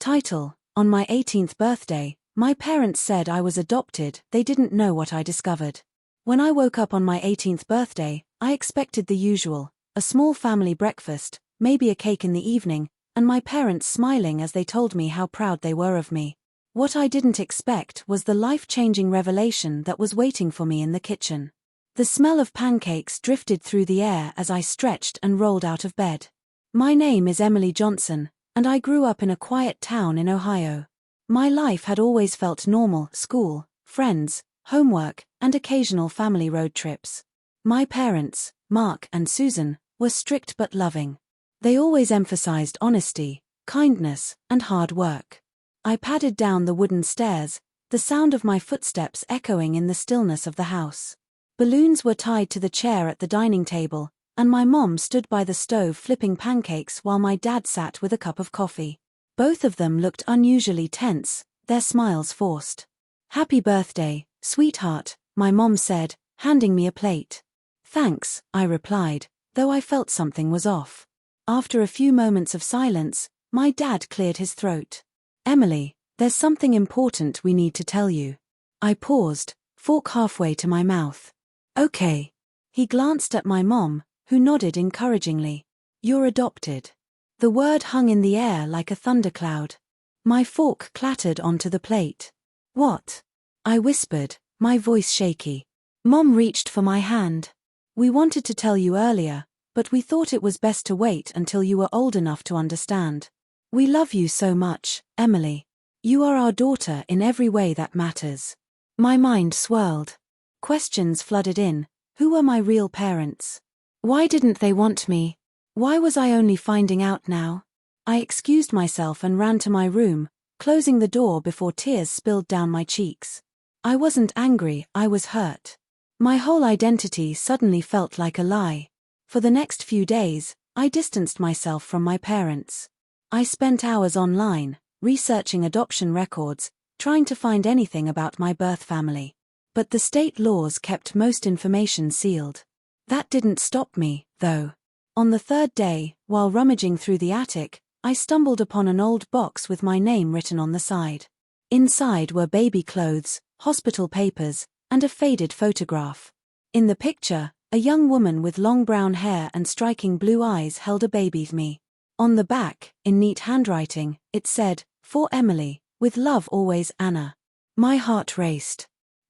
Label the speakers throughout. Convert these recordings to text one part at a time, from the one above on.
Speaker 1: Title: On my 18th birthday, my parents said I was adopted. They didn't know what I discovered. When I woke up on my 18th birthday, I expected the usual, a small family breakfast, maybe a cake in the evening, and my parents smiling as they told me how proud they were of me. What I didn't expect was the life-changing revelation that was waiting for me in the kitchen. The smell of pancakes drifted through the air as I stretched and rolled out of bed. My name is Emily Johnson, and I grew up in a quiet town in Ohio. My life had always felt normal: school, friends, homework, and occasional family road trips. My parents, Mark and Susan, were strict but loving. They always emphasized honesty, kindness, and hard work. I padded down the wooden stairs, the sound of my footsteps echoing in the stillness of the house. Balloons were tied to the chair at the dining table, and my mom stood by the stove flipping pancakes while my dad sat with a cup of coffee. Both of them looked unusually tense, their smiles forced. "Happy birthday, sweetheart," my mom said, handing me a plate. "Thanks," I replied, though I felt something was off. After a few moments of silence, my dad cleared his throat. "Emily, there's something important we need to tell you." I paused, fork halfway to my mouth. "Okay." He glanced at my mom, who nodded encouragingly. "You're adopted." The word hung in the air like a thundercloud. My fork clattered onto the plate. "What?" I whispered, my voice shaky. Mom reached for my hand. "We wanted to tell you earlier, but we thought it was best to wait until you were old enough to understand. We love you so much, Emily. You are our daughter in every way that matters." My mind swirled. Questions flooded in. Who were my real parents? Why didn't they want me? Why was I only finding out now? I excused myself and ran to my room, closing the door before tears spilled down my cheeks. I wasn't angry, I was hurt. My whole identity suddenly felt like a lie. For the next few days, I distanced myself from my parents. I spent hours online, researching adoption records, trying to find anything about my birth family. But the state laws kept most information sealed. That didn't stop me, though. On the third day, while rummaging through the attic, I stumbled upon an old box with my name written on the side. Inside were baby clothes, hospital papers, and a faded photograph. In the picture, a young woman with long brown hair and striking blue eyes held a baby with me. On the back, in neat handwriting, it said, "For Emily, with love always, Anna." My heart raced.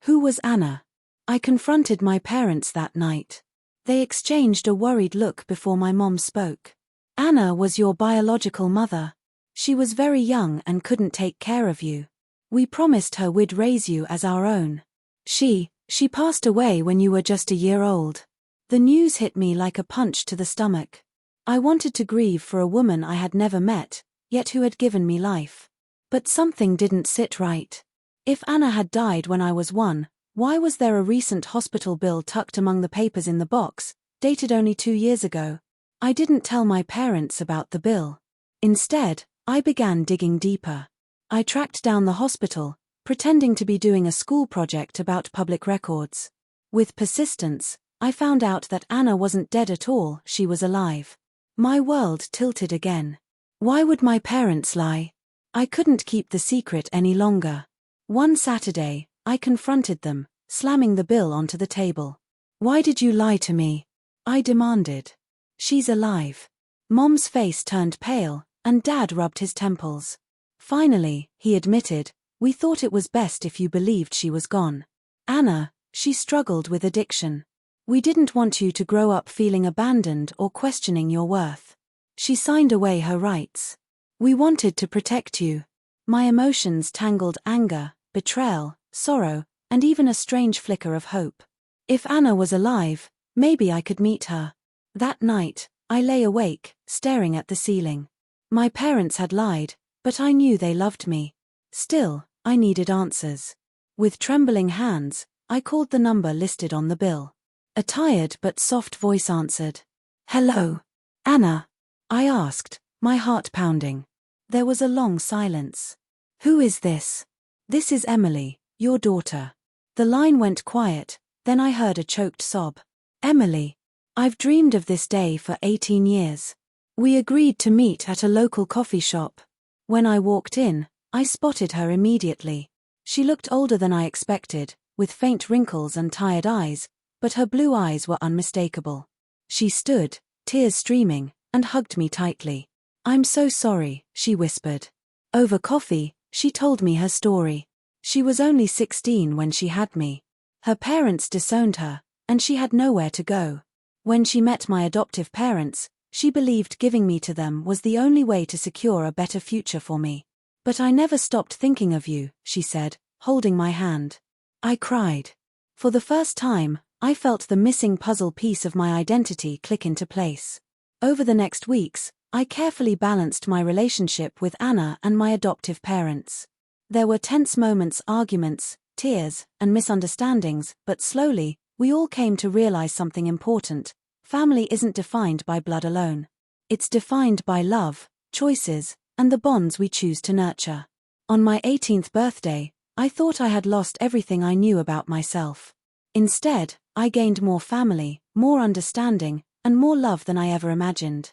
Speaker 1: Who was Anna? I confronted my parents that night. They exchanged a worried look before my mom spoke. "Anna was your biological mother. She was very young and couldn't take care of you. We promised her we'd raise you as our own. She passed away when you were just a year old." The news hit me like a punch to the stomach. I wanted to grieve for a woman I had never met, yet who had given me life. But something didn't sit right. If Anna had died when I was 1, why was there a recent hospital bill tucked among the papers in the box, dated only 2 years ago? I didn't tell my parents about the bill. Instead, I began digging deeper. I tracked down the hospital, pretending to be doing a school project about public records. With persistence, I found out that Anna wasn't dead at all, she was alive. My world tilted again. Why would my parents lie? I couldn't keep the secret any longer. One Saturday, I confronted them, slamming the bill onto the table. "Why did you lie to me?" I demanded. "She's alive." Mom's face turned pale, and Dad rubbed his temples. Finally, he admitted, "We thought it was best if you believed she was gone. Anna, she struggled with addiction. We didn't want you to grow up feeling abandoned or questioning your worth. She signed away her rights. We wanted to protect you." My emotions tangled anger, betrayal, sorrow, and even a strange flicker of hope. If Anna was alive, maybe I could meet her. That night, I lay awake, staring at the ceiling. My parents had lied, but I knew they loved me. Still, I needed answers. With trembling hands, I called the number listed on the bill. A tired but soft voice answered. "Hello, Anna?" I asked, my heart pounding. There was a long silence. "Who is this?" "This is Emily, your daughter." The line went quiet, then I heard a choked sob. "Emily, I've dreamed of this day for 18 years. We agreed to meet at a local coffee shop. When I walked in, I spotted her immediately. She looked older than I expected, with faint wrinkles and tired eyes, but her blue eyes were unmistakable. She stood, tears streaming, and hugged me tightly. "I'm so sorry," she whispered. Over coffee, she told me her story. She was only 16 when she had me. Her parents disowned her, and she had nowhere to go. When she met my adoptive parents, she believed giving me to them was the only way to secure a better future for me. "But I never stopped thinking of you," she said, holding my hand. I cried. For the first time, I felt the missing puzzle piece of my identity click into place. Over the next weeks, I carefully balanced my relationship with Anna and my adoptive parents. There were tense moments, arguments, tears, and misunderstandings, but slowly, we all came to realize something important. Family isn't defined by blood alone. It's defined by love, choices, and the bonds we choose to nurture. On my 18th birthday, I thought I had lost everything I knew about myself. Instead, I gained more family, more understanding, and more love than I ever imagined.